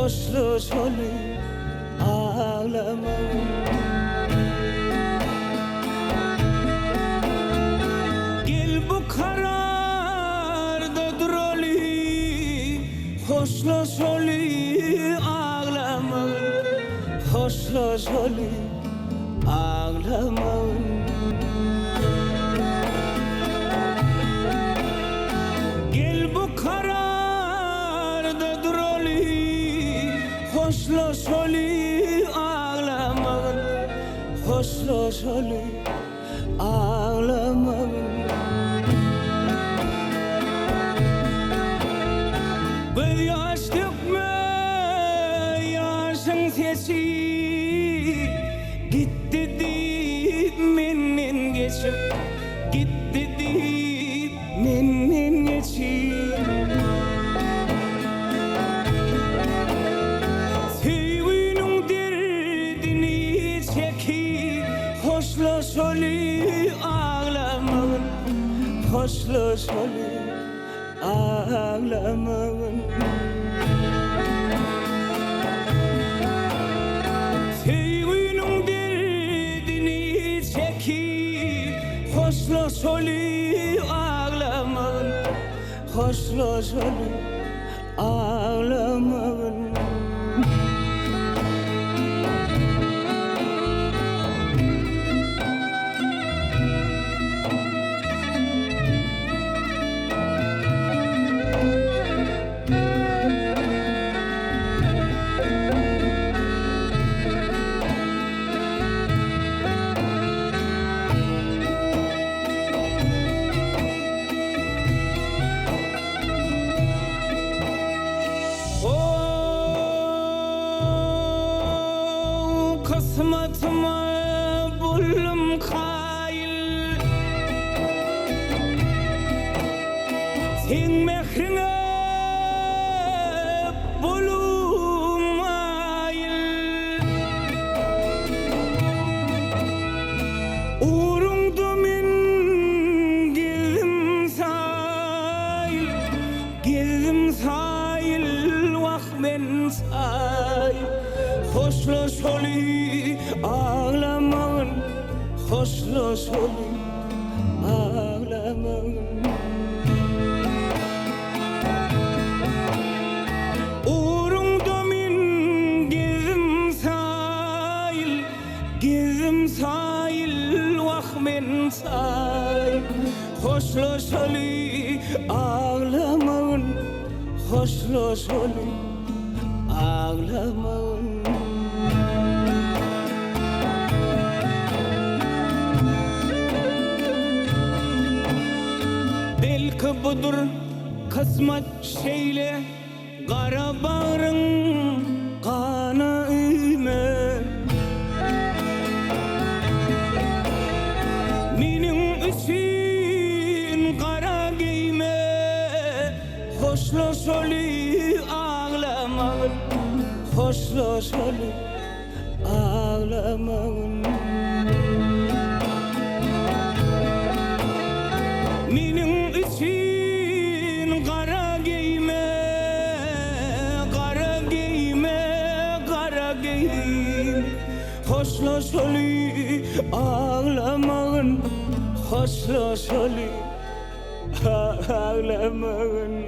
hoşluş olup ağlamağım. Gel bu kararda durali, hoşluş olup ağlamağım, hoşluş olup ağlamağım. Gel bu kararda durali, hoşluş olup ağlamağım, hoşluş olup ağlamağım. Göz yaş dökme, yaşın sesi gitti deyip menden geçip, gitti deyip menden geçip. Sevginin derdini çekip, hoşluş olup ağlamağım, hoşluş olup ağlamağım. Sevginin derdini çekip, hoşluş olup ağlamağım, hoşluş olup ağlamağım. Kısmetıma buldum kail, sen mehrine bulum ayil. Uğrunda men gezdim sahil, gezdim sahil, vah men sahil. Hoşluş olup ağlamağım, hoşluş olup ağlamağım. Uğrunda men gezdim sahil, gezdim sahil, vah men sahil. Hoşluş olup ağlamağım, hoşluş olup ağlamağım. Belki budur kısmet şeyle, kara bağrın kana üyme. Menin için kara giyme, hoşluş olup ağlamağım, hoşluş olup ağlamağım. Menin için kara giyme, kara giyme, kara giyme. Hoşluş olup ağlamağım, hoşluş olup ağlamağım.